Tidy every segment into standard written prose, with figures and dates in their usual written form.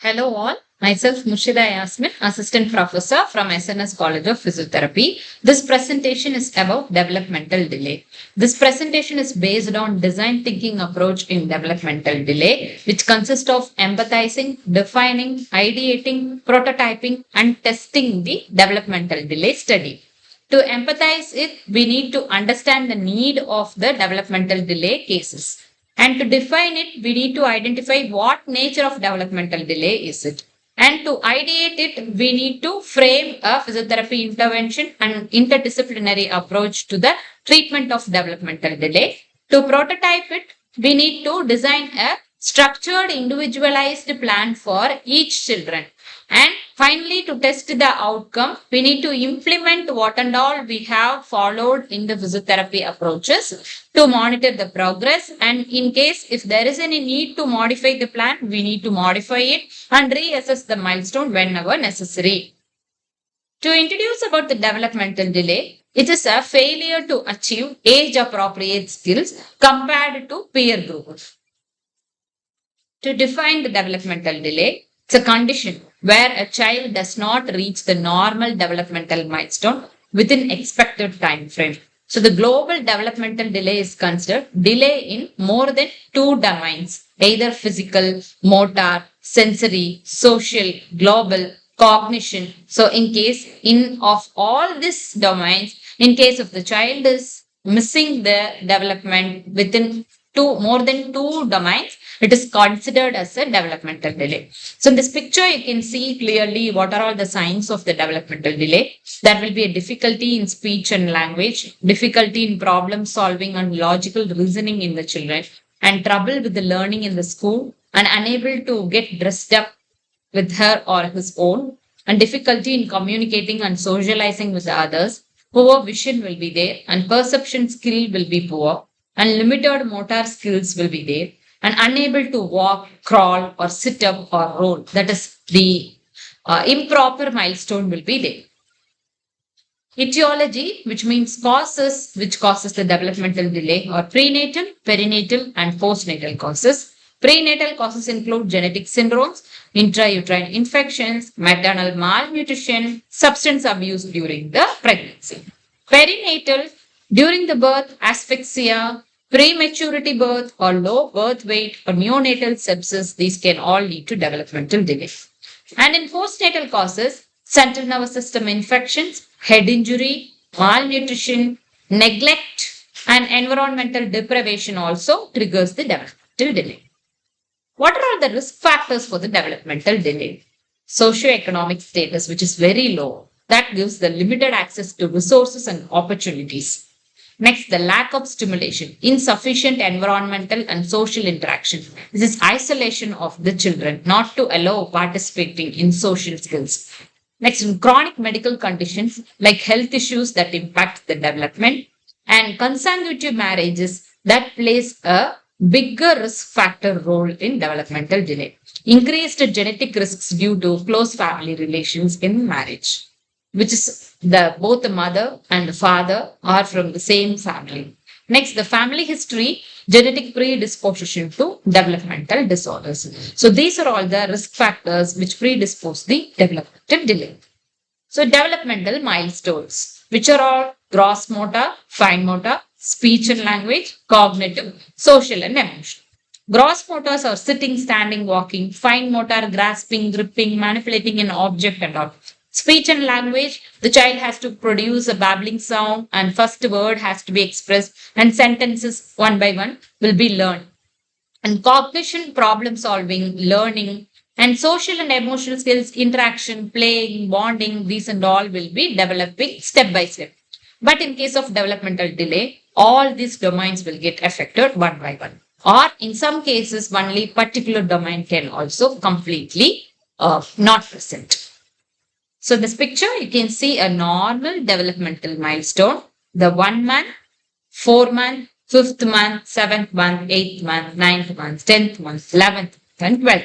Hello all, myself Mushida Yasmin, Assistant Professor from SNS College of Physiotherapy. This presentation is about developmental delay. This presentation is based on design thinking approach in developmental delay, which consists of empathizing, defining, ideating, prototyping and testing the developmental delay study. To empathize it, we need to understand the need of the developmental delay cases. And to define it, we need to identify what nature of developmental delay is it. And to ideate it, we need to frame a physiotherapy intervention and interdisciplinary approach to the treatment of developmental delay. To prototype it, we need to design a structured individualized plan for each children. And finally, to test the outcome, we need to implement what and all we have followed in the physiotherapy approaches to monitor the progress. And in case if there is any need to modify the plan, we need to modify it and reassess the milestone whenever necessary. To introduce about the developmental delay, it is a failure to achieve age-appropriate skills compared to peer group. To define the developmental delay, it's a condition where a child does not reach the normal developmental milestone within expected time frame. So the global developmental delay is considered delay in more than two domains, either physical, motor, sensory, social, global, cognition. So in case of all these domains, in case of the child is missing the development within more than two domains, it is considered as a developmental delay. So in this picture, you can see clearly what are all the signs of the developmental delay. There will be a difficulty in speech and language, difficulty in problem solving and logical reasoning in the children, and trouble with the learning in the school, and unable to get dressed up with her or his own, and difficulty in communicating and socializing with the others. Poor vision will be there, and perception skill will be poor, and limited motor skills will be there, and unable to walk, crawl, or sit up or roll. That is the improper milestone will be there. Etiology, which means causes, which causes the developmental delay, or prenatal, perinatal, and postnatal causes. Prenatal causes include genetic syndromes, intrauterine infections, maternal malnutrition, substance abuse during the pregnancy. Perinatal, during the birth, asphyxia, prematurity birth or low birth weight or neonatal sepsis, these can all lead to developmental delay. And in postnatal causes, central nervous system infections, head injury, malnutrition, neglect, and environmental deprivation also triggers the developmental delay. What are all the risk factors for the developmental delay? Socioeconomic status, which is very low, that gives the limited access to resources and opportunities. Next, the lack of stimulation, insufficient environmental and social interaction. This is isolation of the children, not to allow participating in social skills. Next, in chronic medical conditions like health issues that impact the development, and consanguinity marriages that plays a bigger risk factor role in developmental delay. Increased genetic risks due to close family relations in marriage, which is both the mother and the father are from the same family. Next, the family history, genetic predisposition to developmental disorders. So these are all the risk factors which predispose the developmental delay. So developmental milestones, which are all gross motor, fine motor, speech and language, cognitive, social and emotional. Gross motors are sitting, standing, walking. Fine motor, grasping, gripping, manipulating an object and all. Speech and language, the child has to produce a babbling sound and first word has to be expressed and sentences one by one will be learned. And cognition, problem solving, learning, and social and emotional skills, interaction, playing, bonding, these and all will be developing step by step. But in case of developmental delay, all these domains will get affected one by one. Or in some cases, only particular domain can also completely not present. So this picture, you can see a normal developmental milestone, the 1 month, 4 month, 5th month, 7th month, 8th month, 9th month, 10th month, 11th and 12th.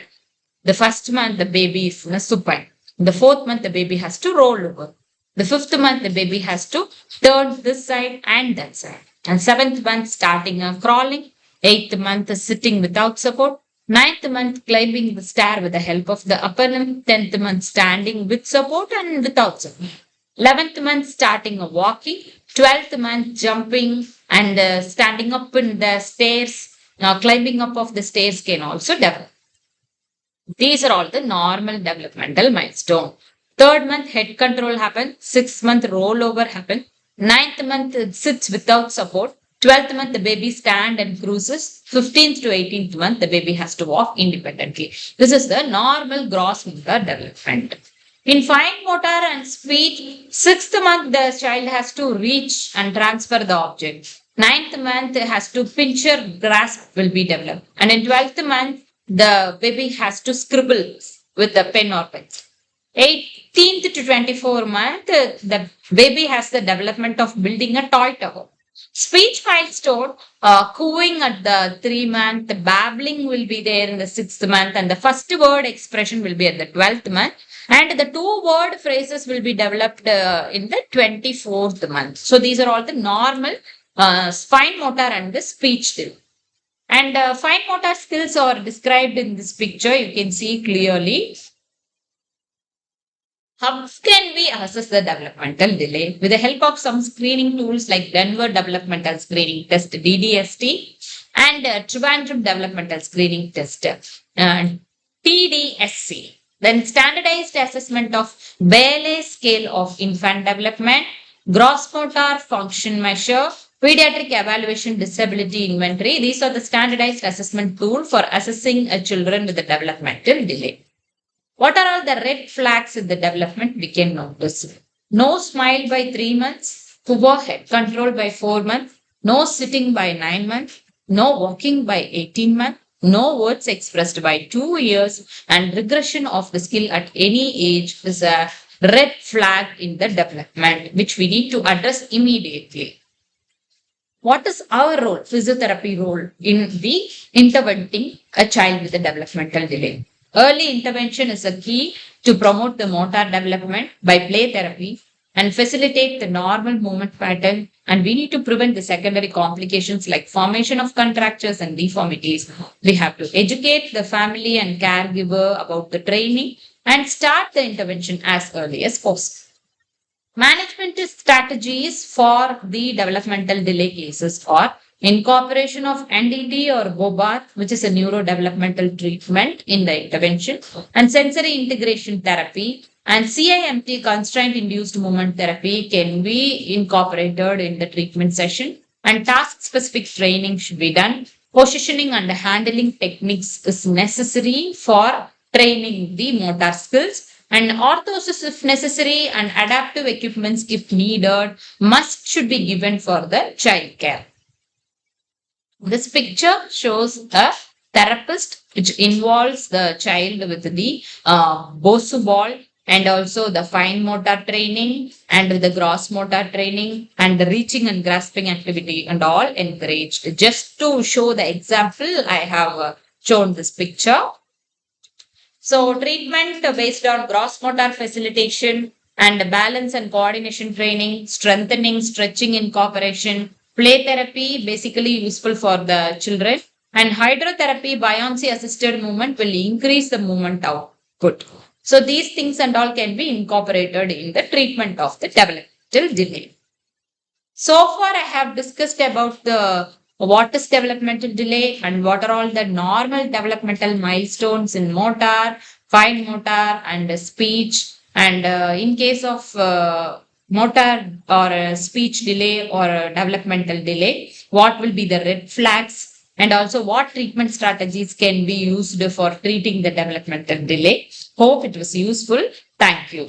The first month, the baby is in a supine. In the 4th month, the baby has to roll over. The 5th month, the baby has to turn this side and that side. And 7th month, starting crawling. 8th month, sitting without support. Ninth month, climbing the stair with the help of the upper limb. 10th month, standing with support and without support. 11th month, starting a walking. 12th month, jumping and standing up in the stairs. Now, climbing up of the stairs can also develop. These are all the normal developmental milestone. Third month, head control happen. Sixth month, rollover happen. Ninth month, it sits without support. 12th month, the baby stand and cruises. 15th to 18th month, the baby has to walk independently. This is the normal gross motor development. In fine motor and speech, 6th month, the child has to reach and transfer the object. Ninth month, has to pinch or grasp will be developed. And in 12th month, the baby has to scribble with the pen or pencil. 18th to 24 month, the baby has the development of building a toy tower. Speech milestone, cooing at the 3 month, babbling will be there in the 6th month, and the first word expression will be at the 12th month, and the 2 word phrases will be developed in the 24th month. So these are all the normal fine motor and the speech till. And fine motor skills are described in this picture. You can see clearly. How can we assess the developmental delay? With the help of some screening tools like Denver Developmental Screening Test, DDST, and Trivandrum Developmental Screening Test, TDSC. Then standardized assessment of Bailey scale of infant development, gross motor function measure, pediatric evaluation disability inventory. These are the standardized assessment tool for assessing a children with a developmental delay. What are all the red flags in the development we can notice? No smile by 3 months, poor head control by 4 months, no sitting by 9 months, no walking by 18 months, no words expressed by 2 years, and regression of the skill at any age is a red flag in the development, which we need to address immediately. What is our role, physiotherapy role, in the interventing a child with a developmental delay? Early intervention is a key to promote the motor development by play therapy and facilitate the normal movement pattern. And we need to prevent the secondary complications like formation of contractures and deformities. We have to educate the family and caregiver about the training and start the intervention as early as possible. Management strategies for the developmental delay cases are incorporation of NDT or BOBAT, which is a neurodevelopmental treatment in the intervention, and sensory integration therapy, and CIMT, constraint induced movement therapy, can be incorporated in the treatment session, and task specific training should be done. Positioning and handling techniques is necessary for training the motor skills, and orthosis if necessary and adaptive equipments if needed should be given for the child care. This picture shows a therapist which involves the child with the Bosu ball and also the fine motor training and the gross motor training and the reaching and grasping activity and all encouraged. Just to show the example, I have shown this picture. So treatment based on gross motor facilitation and balance and coordination training, strengthening, stretching incorporation, play therapy basically useful for the children, and hydrotherapy, buoyancy assisted movement will increase the movement output. So these things and all can be incorporated in the treatment of the developmental delay. So far I have discussed about what is developmental delay and what are all the normal developmental milestones in motor, fine motor and speech. And in case of motor or speech delay or developmental delay, what will be the red flags and also what treatment strategies can be used for treating the developmental delay. Hope it was useful. Thank you.